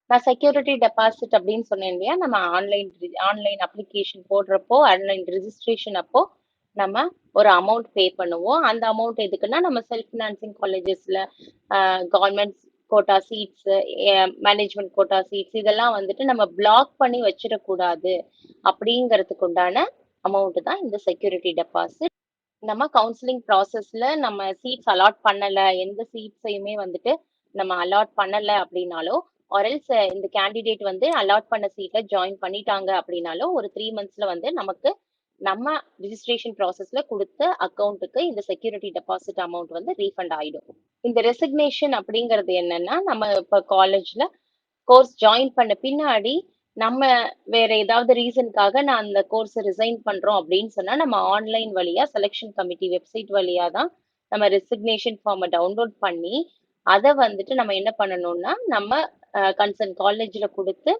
நான் security deposit அப்படின்னு சொன்னேன் இல்லையா? நம்ம ஆன்லைன் அப்ளிகேஷன் போடுறப்போ, ஆன்லைன் ரிஜிஸ்ட்ரேஷன் அப்போ நம்ம ஒரு அமௌண்ட் பே பண்ணுவோம். அந்த அமௌண்ட் எதுக்குன்னா, நம்ம செல்ஃப் ஃபினான்சிங் காலேஜஸ்ல government quota seats, management quota seats இதெல்லாம் வந்துட்டு நம்ம பிளாக் பண்ணி வச்சிடக்கூடாது அப்படிங்கிறதுக்கு உண்டான அமௌண்ட் தான் இந்த செக்யூரிட்டி டெபாசிட். நம்ம கவுன்சிலிங் ப்ராசஸ்ல நம்ம சீட்ஸ் அலாட் பண்ணல, எந்த சீட்ஸையுமே வந்துட்டு நம்ம அலாட் பண்ணல அப்படின்னாலோ, எல்ஸ் இந்த கேண்டிடேட் வந்து அலாட் பண்ண சீட்ல ஜாயின் பண்ணிட்டாங்க அப்படின்னாலோ, ஒரு 3 மந்த்ஸ்ல வந்து நமக்கு நம்ம ரிஜிஸ்ட்ரேஷன் ப்ராசஸ்ல கொடுத்த அக்கௌண்ட்டுக்கு இந்த செக்யூரிட்டி டெபாசிட் அமௌண்ட் வந்து ரீஃபண்ட் ஆயிடும். இந்த ரெசிக்னேஷன் அப்படிங்கிறது என்னன்னா, நம்ம இப்ப காலேஜ்ல கோர்ஸ் ஜாயின் பண்ண பின்னாடி நம்ம வேற ஏதாவது ரீசனுக்காக நான் அந்த கோர்ஸ் ரிசைன் பண்றோம் அப்படின்னு சொன்னா நம்ம ஆன்லைன் வழியா செலெக்ஷன் கமிட்டி வெப்சைட் வழியா தான் நம்ம ரெசிக்னேஷன் ஃபார்மை டவுன்லோட் பண்ணி அதை வந்துட்டு நம்ம என்ன பண்ணணும்னா நம்ம கன்சர்ன் காலேஜ்ல கொடுத்து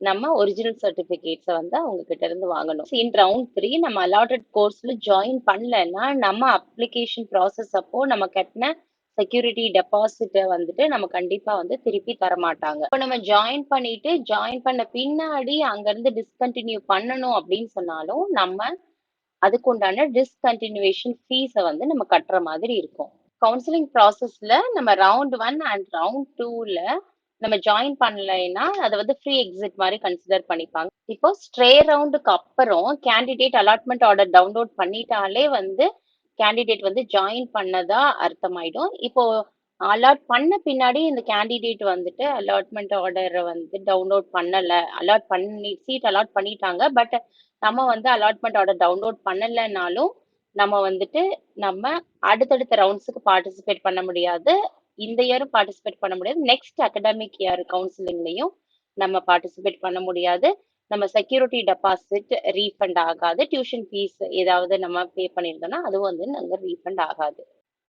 நம்ம ஒரிஜினல் சர்டிபிகேட்ஸை வந்து அவங்க கிட்ட இருந்து வாங்கணும். இன் ரவுண்ட் 3 நம்ம அலாட்டட் கோர்ஸ்ல ஜாயின் பண்ணலன்னா நம்ம அப்ளிகேஷன் ப்ராசஸ் அப்போ நம்ம கட்டின செக்யூரிட்டி டெபாசிட்டை வந்துட்டு நம்ம கண்டிப்பா வந்து திருப்பி தர மாட்டாங்க. இப்போ நம்ம ஜாயின் பண்ண பின்னாடி அங்க இருந்து டிஸ்கண்டினியூ பண்ணணும் அப்படின்னு சொன்னாலும் நம்ம அதுக்கு உண்டான டிஸ்கண்டினியூவேஷன் ஃபீஸை வந்து நம்ம கட்டுற மாதிரி இருக்கும். கவுன்சிலிங் ப்ராசஸ்ல நம்ம ரவுண்ட் 1 அண்ட் ரவுண்ட் 2ல நம்ம ஜாயின் பண்ணலைன்னா அதை வந்து ஃப்ரீ எக்ஸிட் மாதிரி கன்சிடர் பண்ணிப்பாங்க. இப்போ ஸ்ட்ரே ரவுண்டுக்கு அப்புறம் கேண்டிடேட் அலாட்மெண்ட் ஆர்டர் டவுன்லோட் பண்ணிட்டாலே வந்து கேண்டிடேட் வந்து ஜாயின் பண்ணதா அர்த்தமாயிடும். இப்போ அலாட் பண்ண பின்னாடி இந்த கேண்டிடேட் வந்துட்டு அலாட்மெண்ட் ஆர்டரை வந்து டவுன்லோட் பண்ணல, சீட் அலாட் பண்ணிட்டாங்க, பட் நம்ம வந்து அலாட்மெண்ட் ஆர்டர் டவுன்லோட் பண்ணலைன்னாலும் நம்ம வந்துட்டு நம்ம அடுத்தடுத்த ரவுண்ட்ஸுக்கு பார்ட்டிசிபேட் பண்ண முடியாது. இந்த இயரும் பார்ட்டிசிபேட் பண்ண முடியாது. நெக்ஸ்ட் அகடமிக் இயர் கவுன்சிலிங்லையும் நம்ம பார்ட்டிசிபேட் பண்ண முடியாது. நம்ம செக்யூரிட்டி டெபாசிட் ரீஃபண்ட் ஆகாது. டியூஷன் ஃபீஸ் ஏதாவது நம்ம பே பண்ணியிருந்தோம்னா அதுவும் வந்து நாங்கள் ரீஃபண்ட் ஆகாது.